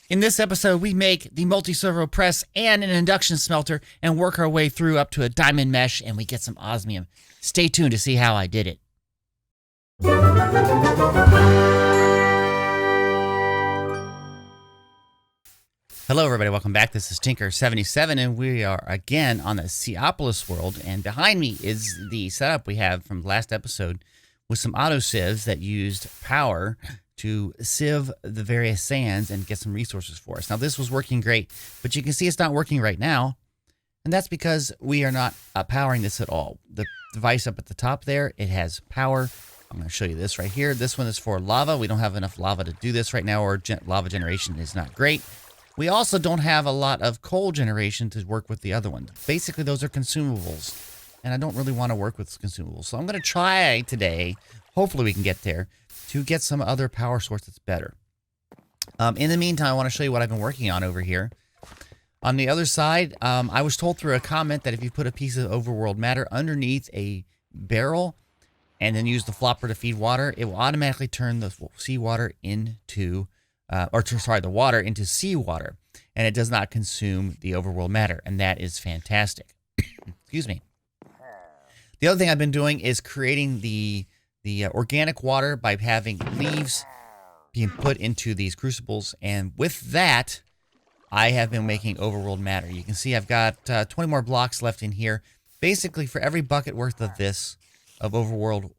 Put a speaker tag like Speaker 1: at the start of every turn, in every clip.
Speaker 1: In this episode, we make the multi-servo press and an induction smelter and work our way through up to a diamond mesh, and we get some osmium. Stay tuned to see how I did it. Hello everybody, welcome back. This is Tinker77 and we are again on the Seaopolis world, and behind me is the setup we have from the last episode with some auto sieves that used power to sieve the various sands and get some resources for us. Now this was working great, but you can see it's not working right now, and that's because we are not powering this at all. The device up at the top there, it has power. I'm going to show you this right here. This one is for lava. We don't have enough lava to do this right now, or lava generation is not great. We also don't have a lot of coal generation to work with the other one. Basically, those are consumables, and I don't really want to work with consumables. So I'm going to try today, hopefully we can get there, to get some other power source that's better. In the meantime, I want to show you what I've been working on over here. On the other side, I was told through a comment that if you put a piece of overworld matter underneath a barrel and then use the flopper to feed water, it will automatically turn the seawater into the water into seawater, and it does not consume the overworld matter, and that is fantastic. Excuse me. The other thing I've been doing is creating the organic water by having leaves being put into these crucibles, and with that, I have been making overworld matter. You can see I've got 20 more blocks left in here. Basically, for every bucket worth of this, of organic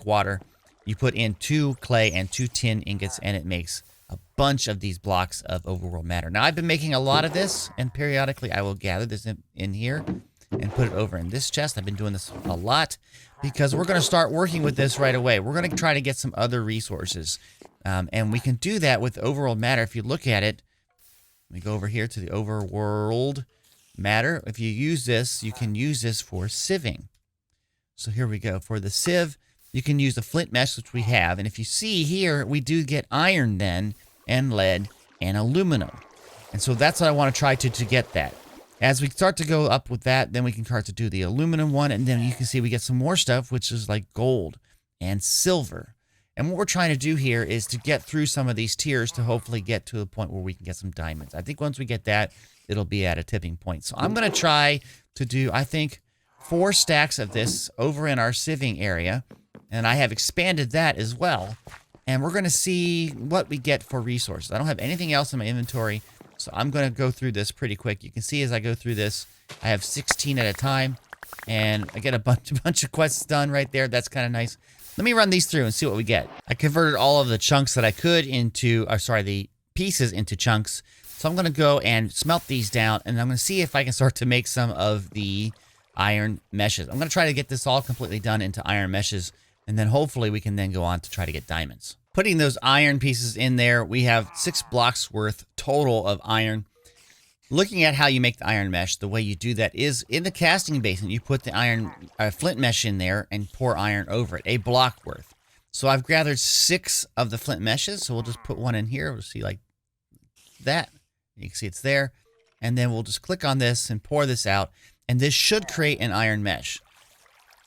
Speaker 1: water, you put in 2 clay and 2 tin ingots, and it makes a bunch of these blocks of overworld matter. Now, I've been making a lot of this, and periodically I will gather this in here and put it over in this chest. I've been doing this a lot because we're going to start working with this right away. We're going to try to get some other resources, and we can do that with overworld matter. If you look at it, let me go over here to the overworld matter. If you use this, you can use this for sieving. So here we go. For the sieve, you can use the flint mesh, which we have. And if you see here, we do get iron then, and lead, and aluminum. And so that's what I want to try to get that. As we start to go up with that, then we can start to do the aluminum one. And then you can see we get some more stuff, which is like gold and silver. And what we're trying to do here is to get through some of these tiers to hopefully get to the point where we can get some diamonds. I think once we get that, it'll be at a tipping point. So I'm going to try to do, I think, 4 stacks of this over in our sieving area. And I have expanded that as well. And we're going to see what we get for resources. I don't have anything else in my inventory, so I'm going to go through this pretty quick. You can see as I go through this, I have 16 at a time. And I get a bunch of quests done right there. That's kind of nice. Let me run these through and see what we get. I converted all of the chunks that I could into, the pieces into chunks. So I'm going to go and smelt these down, and I'm going to see if I can start to make some of the iron meshes. I'm going to try to get this all completely done into iron meshes, and then hopefully we can then go on to try to get diamonds. Putting those iron pieces in there, we have 6 blocks worth total of iron. Looking at how you make the iron mesh, the way you do that is in the casting basin, you put the iron flint mesh in there and pour iron over it, a block worth. So I've gathered 6 of the flint meshes, so we'll just put one in here. We'll see like that. You can see it's there. And then we'll just click on this and pour this out, and this should create an iron mesh.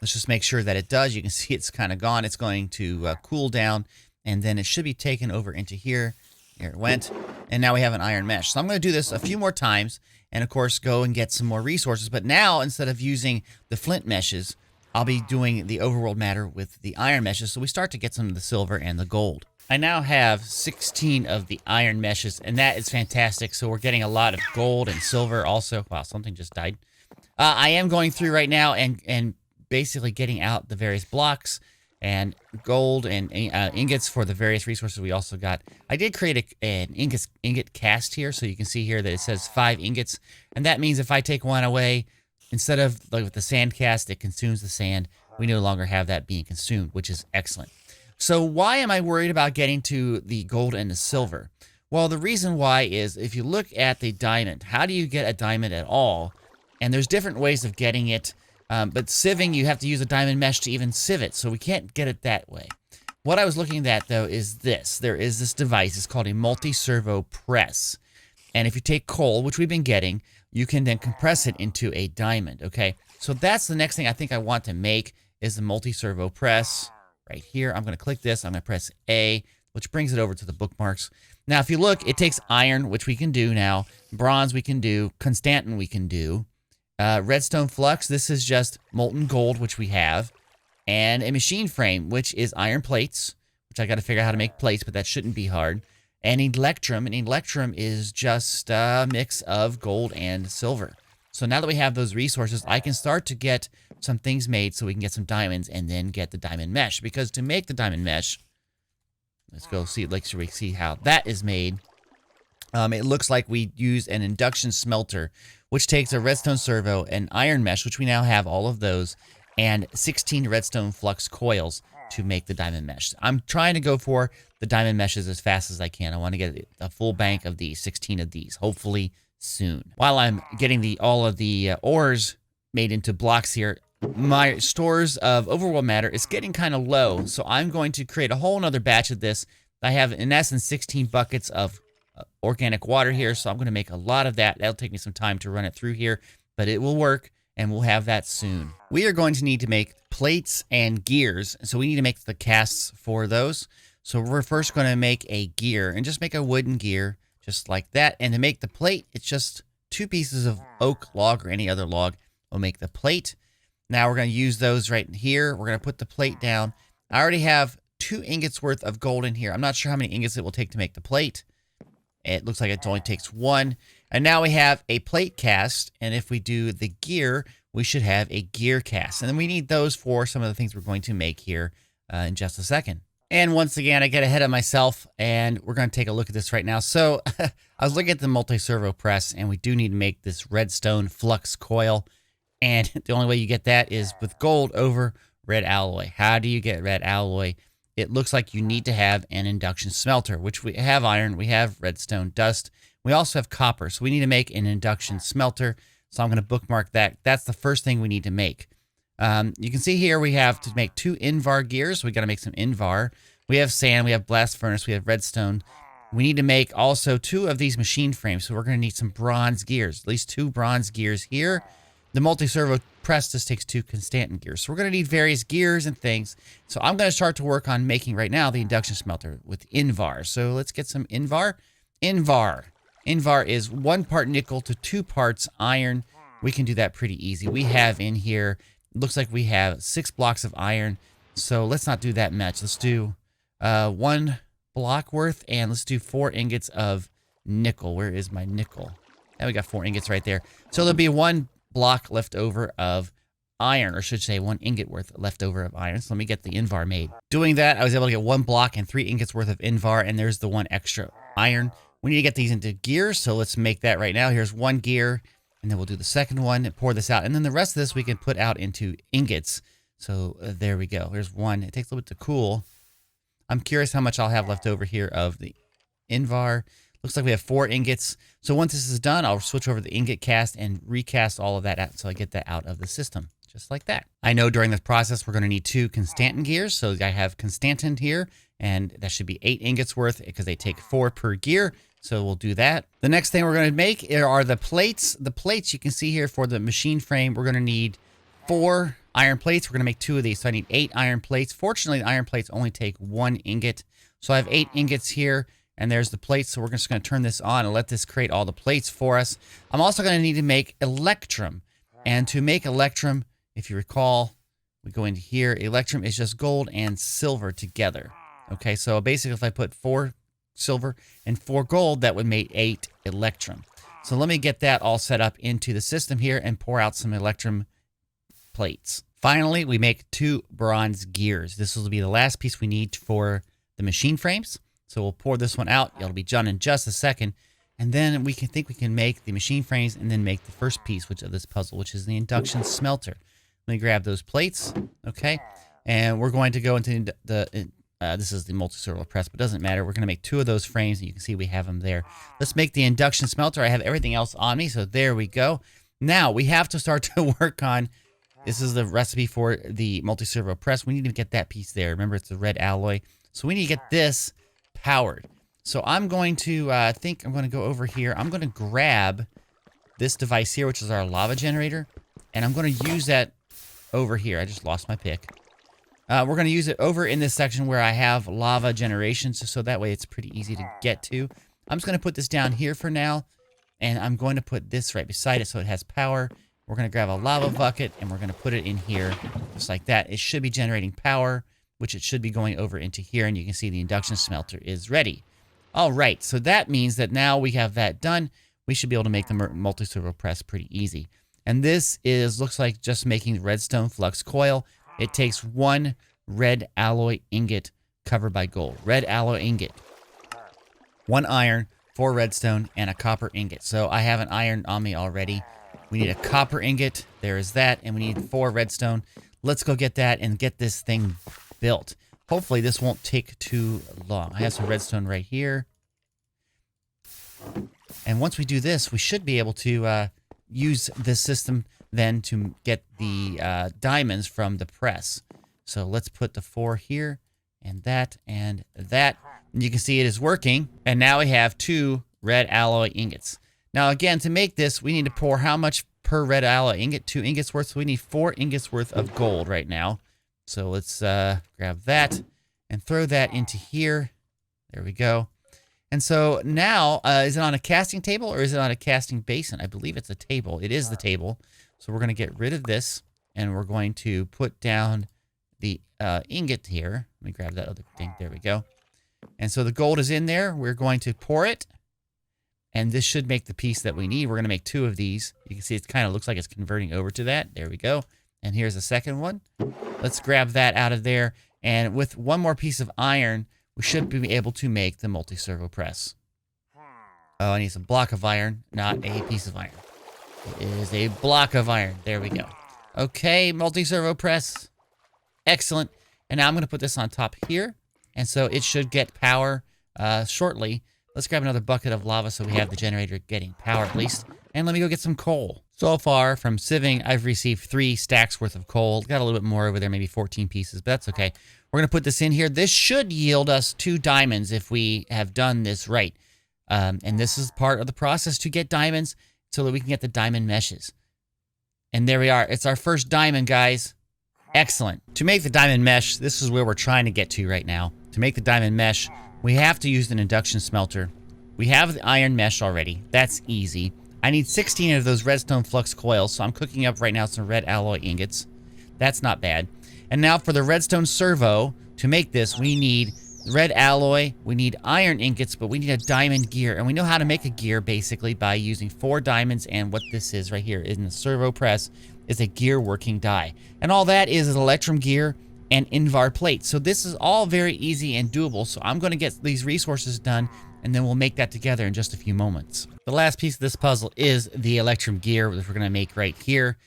Speaker 1: Let's just make sure that it does. You can see it's kind of gone. It's going to cool down, and then it should be taken over into here. Here it went, and now we have an iron mesh. So I'm going to do this a few more times, and of course go and get some more resources. But now, instead of using the flint meshes, I'll be doing the overworld matter with the iron meshes, so we start to get some of the silver and the gold. I now have 16 of the iron meshes, and that is fantastic. So we're getting a lot of gold and silver also. Wow, something just died. I am going through right now and basically getting out the various blocks and gold and ingots for the various resources we also got. I did create an ingot cast here, so you can see here that it says 5 ingots, and that means if I take one away, instead of like with the sand cast, it consumes the sand. We no longer have that being consumed, which is excellent. So why am I worried about getting to the gold and the silver? Well, the reason why is if you look at the diamond, how do you get a diamond at all? And there's different ways of getting it. But sieving, you have to use a diamond mesh to even sieve it, so we can't get it that way. What I was looking at, though, is this. There is this device. It's called a multi-servo press. And if you take coal, which we've been getting, you can then compress it into a diamond, okay? So that's the next thing I think I want to make is the multi-servo press right here. I'm going to click this. I'm going to press A. which brings it over to the bookmarks. Now, if you look, it takes iron, which we can do now. Bronze we can do. Constantan we can do. Redstone Flux, this is just molten gold, which we have. And a machine frame, which is iron plates, which I got to figure out how to make plates, but that shouldn't be hard. And Electrum, is just a mix of gold and silver. So now that we have those resources, I can start to get some things made so we can get some diamonds and then get the diamond mesh. Because to make the diamond mesh, let's go see, so we see how that is made. It looks like we use an Induction Smelter, which takes a Redstone Servo, an iron mesh, which we now have all of those, and 16 Redstone Flux coils to make the diamond mesh. I'm trying to go for the diamond meshes as fast as I can. I want to get a full bank of these, 16 of these, hopefully soon. While I'm getting all of the ores made into blocks here, my stores of overworld matter is getting kind of low, so I'm going to create a whole nother batch of this. I have, in essence, 16 buckets of organic water here, so I'm going to make a lot of that. That'll take me some time to run it through here, but it will work, and we'll have that soon. We are going to need to make plates and gears, so we need to make the casts for those. So we're first going to make a gear, and just make a wooden gear, just like that. And to make the plate, it's just 2 pieces of oak log or any other log will make the plate. Now we're going to use those right here. We're going to put the plate down. I already have 2 ingots worth of gold in here. I'm not sure how many ingots it will take to make the plate. It looks like it only takes 1. And now we have a plate cast. And if we do the gear, we should have a gear cast. And then we need those for some of the things we're going to make here in just a second. And once again, I get ahead of myself, and we're going to take a look at this right now. So I was looking at the multi-servo press, and we do need to make this redstone flux coil. And the only way you get that is with gold over red alloy. How do you get red alloy? It looks like you need to have an induction smelter, which we have iron, we have redstone dust. We also have copper, so we need to make an induction smelter. So I'm going to bookmark that. That's the first thing we need to make. You can see here we have to make 2 Invar gears. So we got to make some Invar. We have sand, we have blast furnace, we have redstone. We need to make also 2 of these machine frames. So we're going to need some bronze gears, at least 2 bronze gears here. The multi-servo press just takes 2 Constantan gears. So we're going to need various gears and things. So I'm going to start to work on making right now the induction smelter with Invar. So let's get some Invar. Invar is 1 part nickel to 2 parts iron. We can do that pretty easy. We have in here, looks like we have 6 blocks of iron. So let's not do that much. Let's do 1 block worth, and let's do 4 ingots of nickel. Where is my nickel? And we got 4 ingots right there. So there'll be 1 block left over of iron, or should say 1 ingot worth left over of iron. So let me get the Invar made. Doing that, I was able to get 1 block and 3 ingots worth of Invar, and there's the 1 extra iron. We need to get these into gears, so let's make that right now. Here's 1 gear, and then we'll do the second one and pour this out. And then the rest of this we can put out into ingots. So there we go. Here's 1. It takes a little bit to cool. I'm curious how much I'll have left over here of the Invar. Looks like we have 4 ingots. So once this is done, I'll switch over to the ingot cast and recast all of that out so I get that out of the system. Just like that. I know during this process we're going to need 2 Constantan gears. So I have Constantan here, and that should be 8 ingots worth because they take 4 per gear. So we'll do that. The next thing we're going to make are the plates. The plates you can see here for the machine frame, we're going to need 4 iron plates. We're going to make 2 of these. So I need 8 iron plates. Fortunately, the iron plates only take 1 ingot. So I have 8 ingots here, and there's the plates. So we're just going to turn this on and let this create all the plates for us. I'm also going to need to make Electrum. And to make Electrum, if you recall, we go into here. Electrum is just gold and silver together. Okay, so basically if I put 4 silver and 4 gold, that would make 8 Electrum. So let me get that all set up into the system here and pour out some Electrum plates. Finally, we make 2 bronze gears. This will be the last piece we need for the machine frames. So we'll pour this one out. It'll be done in just a second. And then we can make the machine frames and then make the first piece of this puzzle, which is the induction smelter. Let me grab those plates. Okay. And we're going to go into this is the multi-servo press, but it doesn't matter. We're going to make 2 of those frames, and you can see we have them there. Let's make the induction smelter. I have everything else on me, so there we go. Now, we have to start to work on, this is the recipe for the multi-servo press. We need to get that piece there. Remember, it's the red alloy. So we need to get this powered. So I'm going to, I'm going to go over here. I'm going to grab this device here, which is our lava generator, and I'm going to use that over here. I just lost my pick. We're going to use it over in this section where I have lava generations, so that way it's pretty easy to get to. I'm just going to put this down here for now, and I'm going to put this right beside it so it has power. We're going to grab a lava bucket, and we're going to put it in here just like that. It should be generating power, which it should be going over into here, and you can see the induction smelter is ready. All right, so that means that now we have that done. We should be able to make the multi-servo press pretty easy. And this looks like just making redstone flux coil. It takes 1 red alloy ingot covered by gold. Red alloy ingot. 1 iron, 4 redstone, and a copper ingot. So I have an iron on me already. We need a copper ingot. There is that. And we need 4 redstone. Let's go get that and get this thing built. Hopefully this won't take too long. I have some redstone right here. And once we do this, we should be able to use this system then to get the diamonds from the press. So let's put the 4 here, and that, and that. And you can see it is working. And now we have 2 red alloy ingots. Now again, to make this, we need to pour how much per red alloy ingot? 2 ingots worth. So we need 4 ingots worth of gold right now. So let's grab that and throw that into here. There we go. And so now, is it on a casting table or is it on a casting basin? I believe it's a table. It is the table. So we're going to get rid of this, and we're going to put down the ingot here. Let me grab that other thing. There we go. And so the gold is in there. We're going to pour it, and this should make the piece that we need. We're going to make 2 of these. You can see it kind of looks like it's converting over to that. There we go. And here's the second one. Let's grab that out of there. And with 1 more piece of iron, we should be able to make the multi-servo press. Oh, I need some block of iron, not a piece of iron. It is a block of iron. There we go. Okay, multi-servo press. Excellent. And now I'm going to put this on top here. And so it should get power shortly. Let's grab another bucket of lava so we have the generator getting power at least. And let me go get some coal. So far from sieving, I've received 3 stacks worth of coal. Got a little bit more over there, maybe 14 pieces, but that's okay. We're going to put this in here. This should yield us 2 diamonds if we have done this right. And this is part of the process to get diamonds so that we can get the diamond meshes. And there we are. It's our first diamond, guys. Excellent. To make the diamond mesh, this is where we're trying to get to right now. To make the diamond mesh, we have to use an induction smelter. We have the iron mesh already. That's easy. I need 16 of those redstone flux coils, so I'm cooking up right now some red alloy ingots. That's not bad. And now for the redstone servo, to make this, we need red alloy, we need iron ingots, but we need a diamond gear. And we know how to make a gear, basically, by using 4 diamonds, and what this is right here in the servo press is a gear working die. And all that is an Electrum Gear and Invar plate. So this is all very easy and doable, so I'm going to get these resources done, and then we'll make that together in just a few moments. The last piece of this puzzle is the Electrum Gear, which we're going to make right here.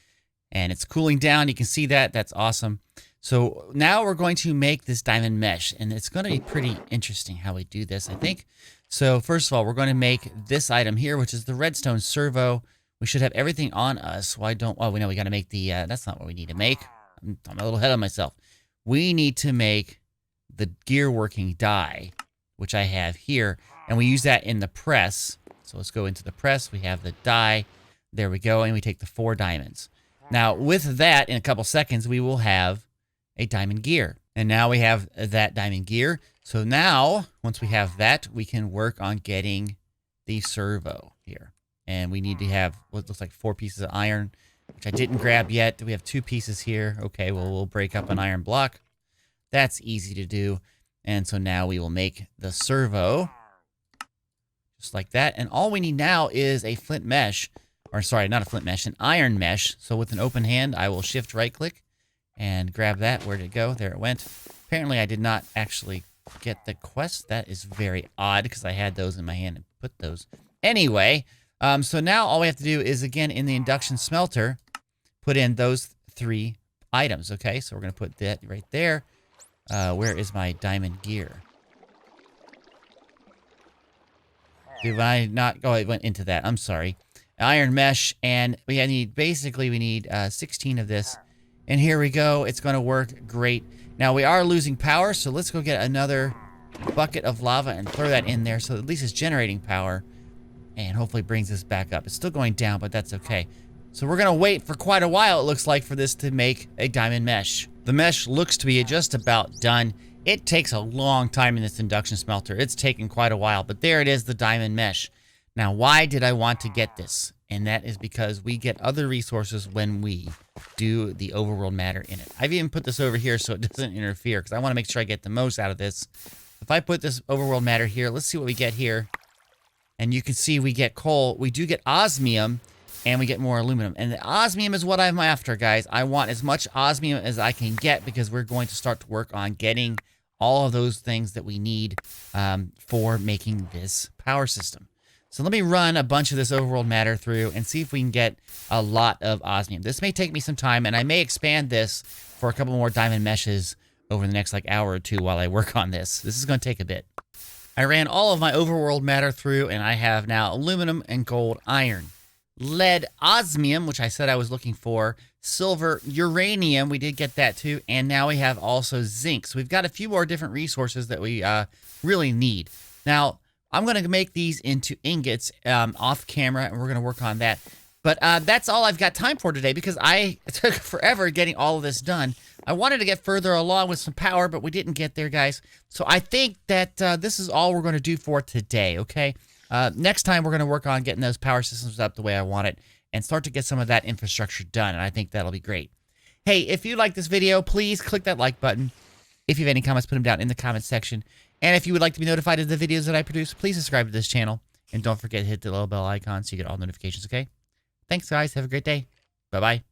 Speaker 1: And it's cooling down. You can see that. That's awesome. So now we're going to make this diamond mesh, and it's going to be pretty interesting how we do this, I think. So first of all, we're going to make this item here, which is the Redstone Servo. We should have everything on us. Why don't... Oh, we know we got to make the... that's not what we need to make. I'm a little ahead of myself. We need to make the gear working die, which I have here, and we use that in the press. So let's go into the press. We have the die. There we go, and we take the 4 diamonds. Now, with that, in a couple seconds, we will have a diamond gear. And now we have that diamond gear. So now, once we have that, we can work on getting the servo here. And we need to have what looks like 4 pieces of iron, which I didn't grab yet. We have 2 pieces here. Okay, well, we'll break up an iron block. That's easy to do. And so now we will make the servo just like that. And all we need now is a flint mesh. Or sorry, not a flint mesh, an iron mesh. So with an open hand, I will shift right click and grab that. Where did it go? There it went. Apparently I did not actually get the quest. That is very odd because I had those in my hand and put those. Anyway, so now all we have to do is, again, in the induction smelter, put in those 3 items. Okay, so we're going to put that right there. Where is my diamond gear? Did I not? Oh, it went into that. I'm sorry. Iron mesh, and we need 16 of this. And here we go. It's going to work great. Now, we are losing power, so let's go get another bucket of lava and throw that in there so at least it's generating power and hopefully brings this back up. It's still going down, but that's okay. So we're gonna wait for quite a while, it looks like, for this to make a diamond mesh. The mesh looks to be just about done. It takes a long time in this induction smelter. It's taken quite a while, but there it is, the diamond mesh. Now, why did I want to get this? And that is because we get other resources when we do the overworld matter in it. I've even put this over here so it doesn't interfere, because I want to make sure I get the most out of this. If I put this overworld matter here, let's see what we get here. And you can see we get coal. We do get osmium, and we get more aluminum. And the osmium is what I'm after, guys. I want as much osmium as I can get, because we're going to start to work on getting all of those things that we need for making this power system. So let me run a bunch of this overworld matter through and see if we can get a lot of osmium. This may take me some time, and I may expand this for a couple more diamond meshes over the next hour or two while I work on this. This is going to take a bit. I ran all of my overworld matter through, and I have now aluminum and gold iron. Lead osmium, which I said I was looking for. Silver uranium, we did get that too. And now we have also zinc. So we've got a few more different resources that we really need. Now, I'm going to make these into ingots off camera, and we're going to work on that. But that's all I've got time for today, because it took forever getting all of this done. I wanted to get further along with some power, but we didn't get there, guys. So I think that this is all we're going to do for today, okay? Next time, we're going to work on getting those power systems up the way I want it and start to get some of that infrastructure done, and I think that'll be great. Hey, if you like this video, please click that like button. If you have any comments, put them down in the comments section. And if you would like to be notified of the videos that I produce, please subscribe to this channel. And don't forget to hit the little bell icon so you get all notifications, okay? Thanks, guys. Have a great day. Bye-bye.